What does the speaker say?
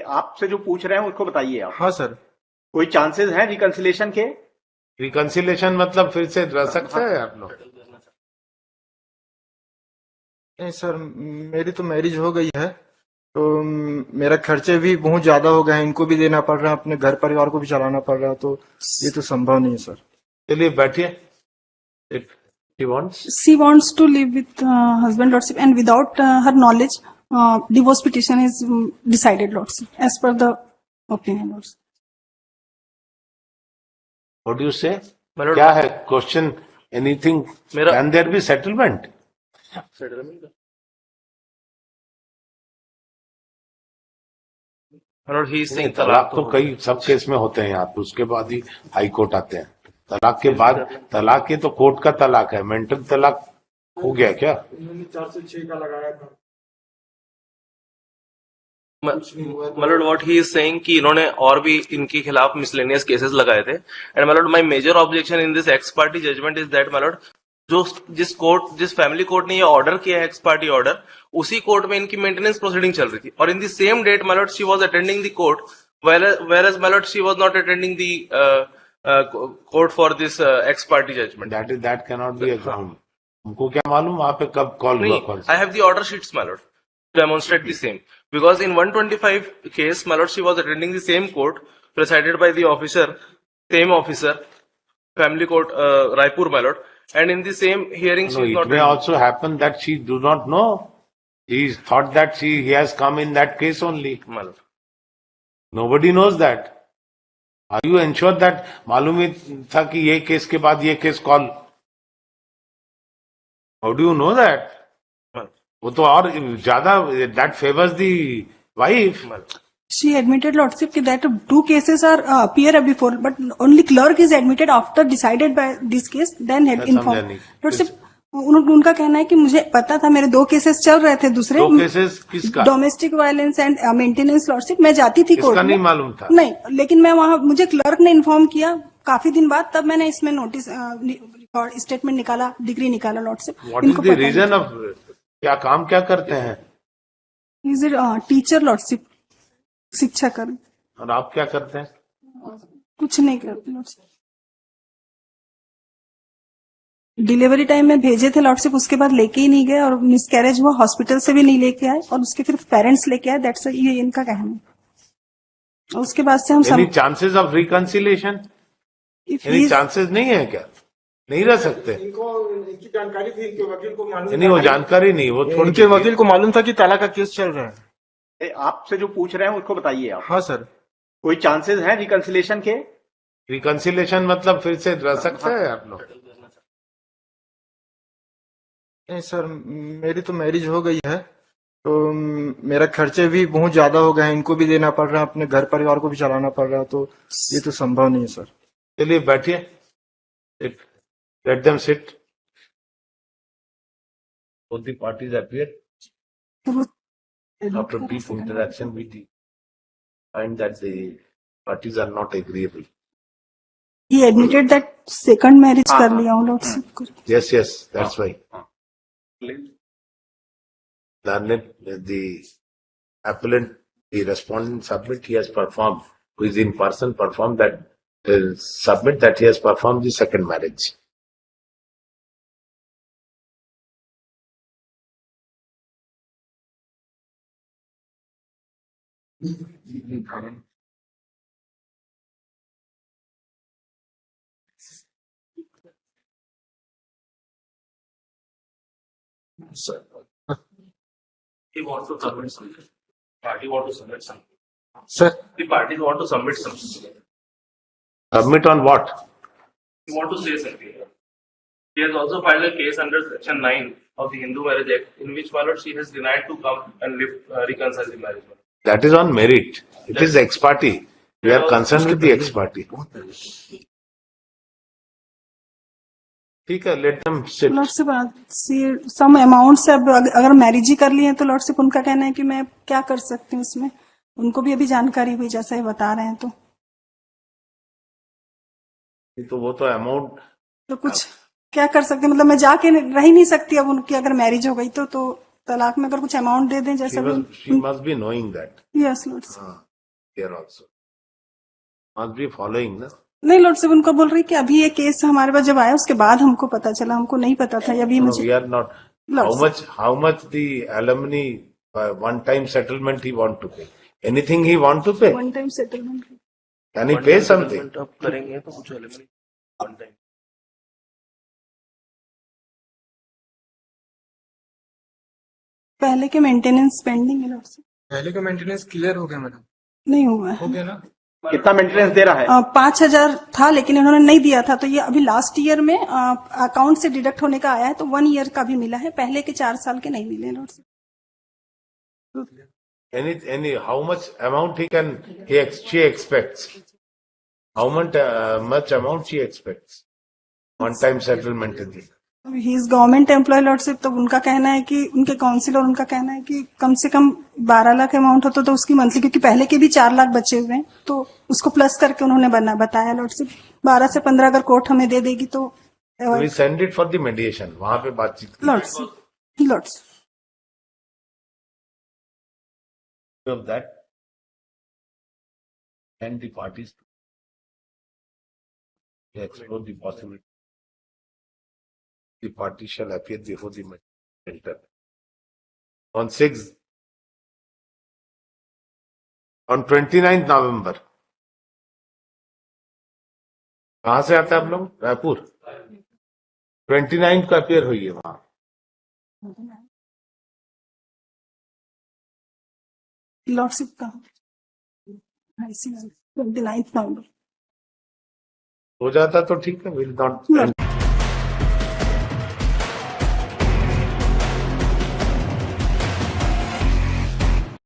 आपसे जो पूछ रहे हैं उसको बताइए आप। हाँ सर। कोई चांसेस हैं रिकंसिलेशन के? रिकंसिलेशन मतलब फिर से रह सकता है आप लोग? नहीं सर, मेरी तो मैरिज हो गई है, तो मेरा खर्चे भी बहुत ज्यादा हो गए हैं, इनको भी देना पड़ रहा है, अपने घर परिवार को भी चलाना पड़ रहा है, तो ये तो संभव नहीं है सर। चलिए बैठिए। She wants to live with husband, Lordship, and without her knowledge, divorce petition is decided, Lordship, as per the opinion, Lordship. What do you say? क्या है question? Anything? Can there be settlement? तलाक तो कई सब case में होते हैं यहाँ पे, उसके बाद ही हाई कोर्ट आते हैं। तलाक के बाद तलाक ये तो कोर्ट का तलाक है, मेंटल तलाक हो गया क्या? 406 का लगाया था। मतलब व्हाट ही इज सेइंग कि इन्होंने और भी इनके खिलाफ मिसलेनियस केसेस लगाए थे। एंड मतलब my major objection in this ex party judgement is that मतलब जिस फैमिली कोर्ट ने ये ऑर्डर किया है एक्स पार्टी ऑर्डर, उसी कोर्ट में इनकी मेंटेनेंस प्रोसीडिंग चल रही थी और इन द सेम डेट मतलब she was attending the court whereas मतलब she was not attending the court for this ex party judgement. That can not be a ground. हमको क्या मालूम वहां पे कब कॉल हुआ? I have the order sheets my Lord to demonstrate the same, because in 125 case my lord she was attending the same court presided by the same officer, family court Raipur, my lord, and in the same hearing she is not. It may also happen that she do not know. He thought that he has come in that case only, my lord. Nobody knows that. Are you ensured that मालूम ही था कि ये case के बाद ये case call? How do you know that? वो तो और ज्यादा that favors the wife. She admitted, Lordship, that two cases are appear before, but only clerk is admitted after decided by this case, then had informed. Lordship, उनका कहना है कि मुझे पता था, मेरे 2 केसेस चल रहे थे, दूसरे 2 केसेस किसका? Domestic violence and maintenance, Lordship, मैं जाती थी कोर्ट में। नहीं मालूम था? नहीं, लेकिन मैं वहां, मुझे क्लर्क ने इन्फॉर्म किया काफी दिन बाद, तब मैंने इसमें नोटिस स्टेटमेंट निकाला, डिग्री निकाला, Lordship। What is the reason of क्या काम क्या करते हैं? इज इट टीचर, Lordship, शिक्षक। और आप क्या करते हैं? कुछ नहीं करते, Lordship। डिलीवरी टाइम में भेजे थे, Lordship, उसके बाद लेके ही नहीं गए और मिसकैरेज हुआ, हॉस्पिटल से भी नहीं लेके आए और उसके फिर पेरेंट्स लेके आए। दैट्स ये इनका कहना है। उसके बाद से हम Any chances of reconciliation? Any chances नहीं है क्या? नहीं रह सकते? इनकी जानकारी थी, इनके वकील को मालूम नहीं, वो जानकारी नहीं, वो उनके वकील को मालूम था कि तलाक का केस चल रहा है। आपसे जो पूछ रहे हैं उसको बताइए आप। हाँ सर। कोई चांसेस हैं रिकंसिलेशन के? रिकंसिलेशन मतलब फिर से रह सकता है आप लोग? नहीं सर, मेरी तो मैरिज हो गई है, तो मेरा खर्चे भी बहुत ज्यादा हो गए हैं, इनको भी देना पड़ रहा है, अपने घर परिवार को भी चलाना पड़ रहा है, तो ये तो संभव नहीं है सर। चलिए बैठिए। Let them sit. Both the parties appear. After brief interaction, we find that the parties are not agreeable. He admitted that second marriage कर लिया उन लोग से। Yes, that's why. The appellant, the respondent submit he has performed, who is in person performed that, submit that he has performed the second marriage. Sir, he wants to submit something. Party want to submit something. Sir, the parties want to submit something. Submit on what? He want to say something. He has also filed a case under Section 9 of the Hindu Marriage Act, in which, my lord, she has denied to come and reconcile the marriage. That is on merit. It is ex parte. We are concerned with the ex parte. ठीक है, let them sit. Lordship, some amount से अब अगर marriage ही कर लिए हैं तो lordship उनका कहना है कि मैं क्या कर सकती हूँ इसमें, उनको भी अभी जानकारी हुई जैसा ही बता रहे हैं। तो वो तो अमाउंट तो कुछ क्या कर सकते, मतलब मैं जाके रह ही नहीं सकती अब उनकी अगर मैरिज हो गई तो तलाक में अगर कुछ अमाउंट दे दें जैसा She must be knowing that. Yes lordship. Here also. Must be following, na? नहीं लॉर्डशिप, उनको बोल रही कि अभी ये केस हमारे पास जब आया उसके बाद हमको पता चला, हमको नहीं पता था, अभी No, मुझे we are not. How much the alimony one-time settlement he want to pay? Anything he want to pay? One time settlement. Can he pay something? अब करेंगे तो कुछ एलिमेंट वन टाइम। पहले के मेंटेनेंस पेंडिंग है lordship. पहले का maintenance clear हो गया मैडम, नहीं हुआ है। हो गया ना? कितना मेंटेनेंस दे रहा है? 5,000 था लेकिन इन्होंने नहीं दिया था, तो ये अभी लास्ट ईयर में अकाउंट से डिडक्ट होने का आया है, तो 1 ईयर का भी मिला है, पहले के 4 साल के नहीं मिले lordship. How much amount she expects? How much amount she expects? One-time settlement in the. He is government employ lordship, तो उनका कहना है कि उनके काउंसिलर उनका कहना है कि कम से कम 12 लाख अमाउंट होता तो उसकी मंथली, क्योंकि पहले के भी 4 लाख बचे हुए हैं, तो उसको प्लस करके उन्होंने बताया लॉर्डशिप 12 से 15 अगर कोर्ट हमें दे देगी तो We send it for the mediation. वहां पे बातचीत की lordship of that and the parties to explore the possibility. The party shall appear before the magistrate on 29th November. कहां से आता है आप लोग? रायपुर। 29th को अपियर हुई है वहां। लॉर्डशिप का 29 नवंबर हो जाता तो ठीक है, विल नॉट